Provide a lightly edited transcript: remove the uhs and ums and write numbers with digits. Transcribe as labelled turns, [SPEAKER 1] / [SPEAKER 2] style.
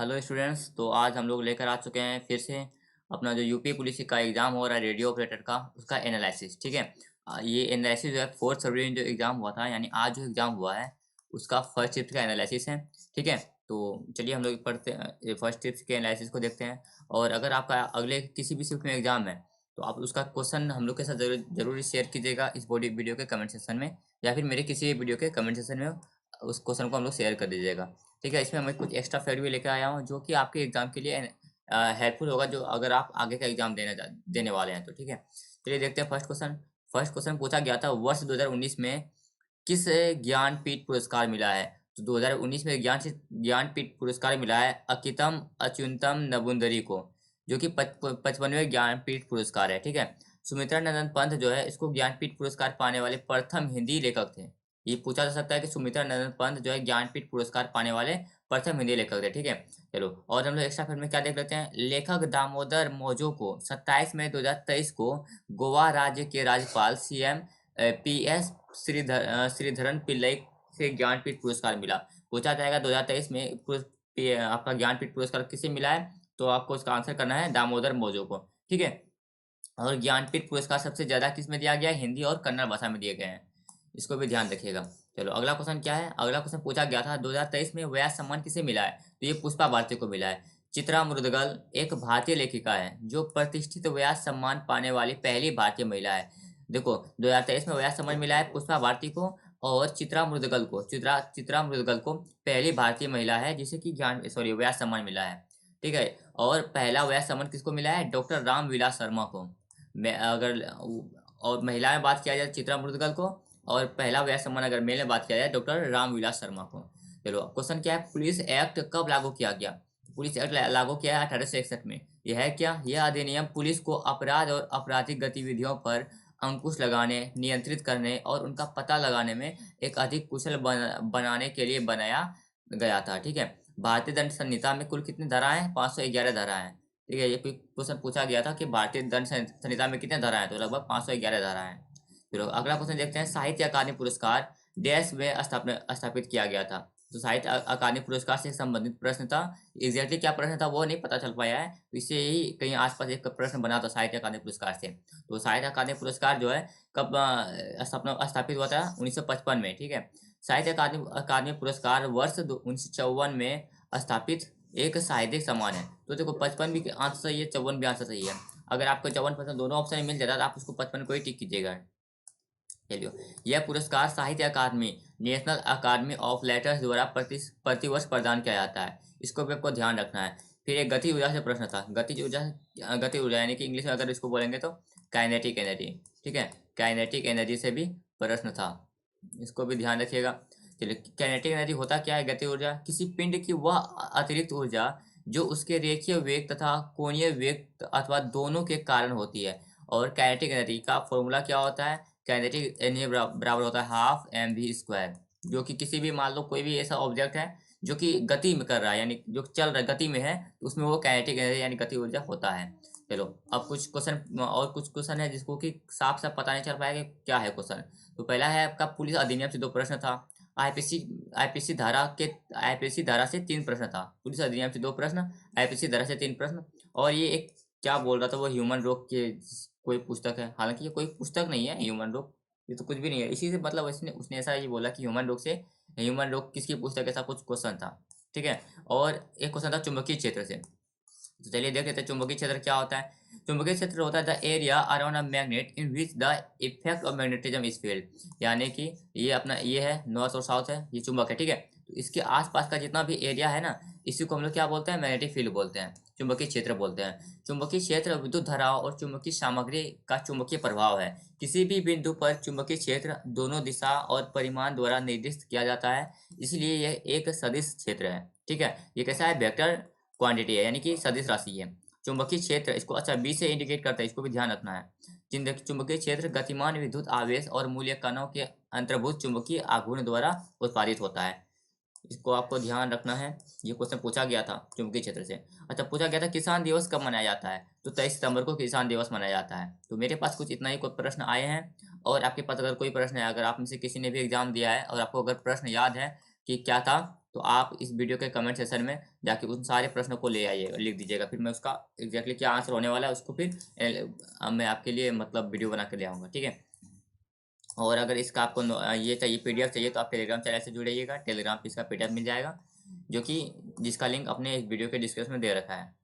[SPEAKER 1] Hello students. तो आज हम लोग लेकर आ चुके हैं फिर से अपना जो यूपी पुलिस का एग्ज़ाम हो रहा है रेडियो ऑपरेटर का, उसका एनालिसिस। ठीक है। ये एनालिसिस जो है 4 फरवरी में जो एग्ज़ाम हुआ था, यानी आज जो एग्ज़ाम हुआ है उसका फर्स्ट शिफ्ट का एनालिसिस है। ठीक है। तो चलिए हम लोग पढ़ते हैं, फर्स्ट शिफ्ट के एनालिसिस को देखते हैं। और अगर आपका अगले किसी भी शिफ्ट में एग्ज़ाम है तो आप उसका क्वेश्चन हम लोग के साथ जरूर शेयर कीजिएगा इस बॉडी वीडियो के कमेंट सेक्शन में, या फिर मेरे किसी भी वीडियो के कमेंट सेक्शन में उस क्वेश्चन को हम लोग शेयर कर दीजिएगा। ठीक है। इसमें मैं कुछ एक्स्ट्रा फैक्ट भी लेकर आया हूँ जो कि आपके एग्जाम के लिए हेल्पफुल होगा, जो अगर आप आगे का एग्जाम देने वाले हैं तो। ठीक है। चलिए देखते हैं फर्स्ट क्वेश्चन। फर्स्ट क्वेश्चन पूछा गया था, वर्ष 2019 में किस ज्ञानपीठ पुरस्कार मिला है? तो 2019 में ज्ञानपीठ पुरस्कार मिला है अकितम अच्युतम नबुंदरी को, जो कि 55वें ज्ञानपीठ पुरस्कार है। ठीक है। सुमित्रा नंदन पंत जो है इसको ज्ञानपीठ पुरस्कार पाने वाले प्रथम हिंदी लेखक थे। ये पूछा जा सकता है कि सुमित्रा नंदन पंत जो है ज्ञानपीठ पुरस्कार पाने वाले प्रथम हिंदी लेखक थे। ठीक है। चलो, और हम लोग एक्स्ट्रा फैक्ट में क्या देख लेते हैं। लेखक दामोदर मौजो को 27 मई 2023 को गोवा राज्य के राज्यपाल सीएम पीएस श्रीधरन पिल्लई से ज्ञानपीठ पुरस्कार मिला। पूछा जाएगा 2023 में आपका ज्ञानपीठ पुरस्कार किसे मिला है, तो आपको उसका आंसर करना है दामोदर मौजो को। ठीक है। और ज्ञानपीठ पुरस्कार सबसे ज्यादा किस में दिया गया है? हिंदी और कन्नड़ भाषा में दिए गए हैं। इसको भी ध्यान रखिएगा। चलो, अगला क्वेश्चन क्या है। अगला क्वेश्चन पूछा गया था 2023 में व्यास सम्मान किसे मिला है? तो ये पुष्पा भारती को मिला है। चित्रा मुद्गल एक भारतीय लेखिका है जो प्रतिष्ठित व्यास सम्मान पाने वाली पहली भारतीय महिला है। देखो, 2023 में व्यास सम्मान मिला है पुष्पा भारती को और चित्रा मुद्गल को। चित्रा मुद्गल को पहली भारतीय महिला है जिसे कि व्यास सम्मान मिला है। ठीक है। और पहला व्यास सम्मान किसको मिला है? डॉक्टर रामविलास शर्मा को। मैं अगर और महिला में बात किया जाए चित्रा मुद्गल को, और पहला व्यास सम्मान अगर मेल में बात किया जाए डॉक्टर रामविलास शर्मा को। चलो, क्वेश्चन क्या है, पुलिस एक्ट कब लागू किया गया? पुलिस एक्ट लागू किया है 1861 में। यह है क्या? यह अधिनियम पुलिस को अपराध और आपराधिक गतिविधियों पर अंकुश लगाने, नियंत्रित करने और उनका पता लगाने में एक अधिक कुशल बनाने के लिए बनाया गया था। ठीक है। भारतीय दंड संहिता में कुल कितनी धाराएं हैं? 511 धाराएं हैं। ठीक है। ये क्वेश्चन पूछा गया था कि भारतीय दंड संहिता में कितने धाराएं हैं, तो लगभग 511 धाराएं हैं। फिर अगला क्वेश्चन देखते हैं, साहित्य अकादमी पुरस्कार देश में स्थापित किया गया था। तो साहित्य अकादमी पुरस्कार से संबंधित प्रश्न था। एग्जैक्टली क्या प्रश्न था वो नहीं पता चल पाया है, तो इससे ही कहीं आसपास एक प्रश्न बना था साहित्य अकादमी पुरस्कार से। तो साहित्य अकादमी पुरस्कार जो है कब स्थापित हुआ था? 1955 में। ठीक है। साहित्य अकादमी अकादमी पुरस्कार वर्ष 1954 में स्थापित एक साहित्यिक सम्मान है। तो देखो, 55 भी आंसर सही है, 54 भी आंसर सही है। अगर आपको 54% दोनों ऑप्शन मिल जाता तो आप उसको 55 को ही टिक कीजिएगा। चलिए, यह पुरस्कार साहित्य अकादमी, नेशनल अकादमी ऑफ लेटर्स द्वारा प्रतिवर्ष प्रदान किया जाता है। इसको भी आपको ध्यान रखना है। फिर एक गति ऊर्जा से प्रश्न था। गति ऊर्जा यानी कि इंग्लिश में अगर इसको बोलेंगे तो काइनेटिक एनर्जी। ठीक है। काइनेटिक एनर्जी से भी प्रश्न था, इसको भी ध्यान रखिएगा। चलिए, काइनेटिक एनर्जी होता क्या है? गति ऊर्जा किसी पिंड की वह अतिरिक्त ऊर्जा जो उसके रेखीय वेग तथा कोणीय वेग अथवा दोनों के कारण होती है। और काइनेटिक एनर्जी का फॉर्मूला क्या होता है? काइनेटिक एनर्जी बराबर होता है हाफ एम वी स्क्वायर। जो कि किसी भी, मान लो कोई भी ऐसा ऑब्जेक्ट है जो कि गति में कर रहा है, यानी जो चल रहा है गति में है, तो उसमें वो काइनेटिक एनर्जी यानी गति ऊर्जा होता है। चलो, अब कुछ क्वेश्चन है जिसको कि साफ साफ पता नहीं चल पाएगा कि क्या है क्वेश्चन। तो पहला है आपका, पुलिस अधिनियम से दो प्रश्न था। आईपीसी आईपीसी धारा के आईपीसी धारा से तीन प्रश्न था। पुलिस अधिनियम से दो प्रश्न, आईपीसी धारा से तीन प्रश्न। और ये एक क्या बोल रहा था वो, ह्यूमन रोग के कोई पुस्तक है। हालांकि ये कोई पुस्तक नहीं है ह्यूमन रोग, ये तो कुछ भी नहीं है। इसी से मतलब उसने उसने ऐसा ये बोला कि ह्यूमन रोग किसकी पुस्तक, ऐसा कुछ क्वेश्चन था। ठीक है। और एक क्वेश्चन था चुंबकीय क्षेत्र से। तो चलिए देख लेते हैं चुंबकीय क्षेत्र क्या होता है। चुंबकीय क्षेत्र होता है the area around a magnet in which the effect of magnetism is failed. यानी कि ये अपना ये है नॉर्थ और साउथ है, ये चुंबक है। ठीक है। तो इसके आसपास का जितना भी एरिया है ना, इसी को हम लोग क्या बोलते हैं? मैग्नेटिक फील्ड बोलते हैं, चुंबकीय क्षेत्र बोलते हैं। चुंबकीय क्षेत्र विद्युत धाराओं और चुंबकीय सामग्री का चुंबकीय प्रभाव है। किसी भी बिंदु पर चुंबकीय क्षेत्र दोनों दिशा और परिमाण द्वारा निर्दिष्ट किया जाता है, इसलिए यह एक सदिश क्षेत्र है। ठीक है। ये कैसा है? वेक्टर क्वांटिटी है, यानी कि सदिश राशि है। चुंबकीय क्षेत्र इसको अच्छा बी से इंडिकेट करता है, इसको भी ध्यान रखना है। चुंबकीय क्षेत्र गतिमान विद्युत आवेश और मूल्य कणों के अंतर्भूत चुंबकीय आघूर्ण द्वारा उत्पादित होता है। इसको आपको ध्यान रखना है। ये क्वेश्चन पूछा गया था चुंबकीय क्षेत्र से। अच्छा, पूछा गया था किसान दिवस कब मनाया जाता है? तो 23 सितंबर को किसान दिवस मनाया जाता है। तो मेरे पास कुछ इतना ही कुछ प्रश्न आए हैं। और आपके पास अगर कोई प्रश्न है, अगर आप में से किसी ने भी एग्जाम दिया है और आपको अगर प्रश्न याद है, कि क्या था, तो आप इस वीडियो के कमेंट सेक्शन में जाके उन सारे प्रश्नों को ले आइएगा, लिख दीजिएगा। फिर मैं उसका एग्जैक्टली क्या आंसर होने वाला है उसको फिर मैं आपके लिए मतलब वीडियो बना के ले आऊँगा, ठीक है। और अगर इसका आपको ये चाहिए, पीडीएफ चाहिए, तो आप टेलीग्राम चैनल से जुड़िएगा। टेलीग्राम पे इसका पीडीएफ मिल जाएगा, जो कि जिसका लिंक अपने इस वीडियो के डिस्क्रिप्शन में दे रखा है।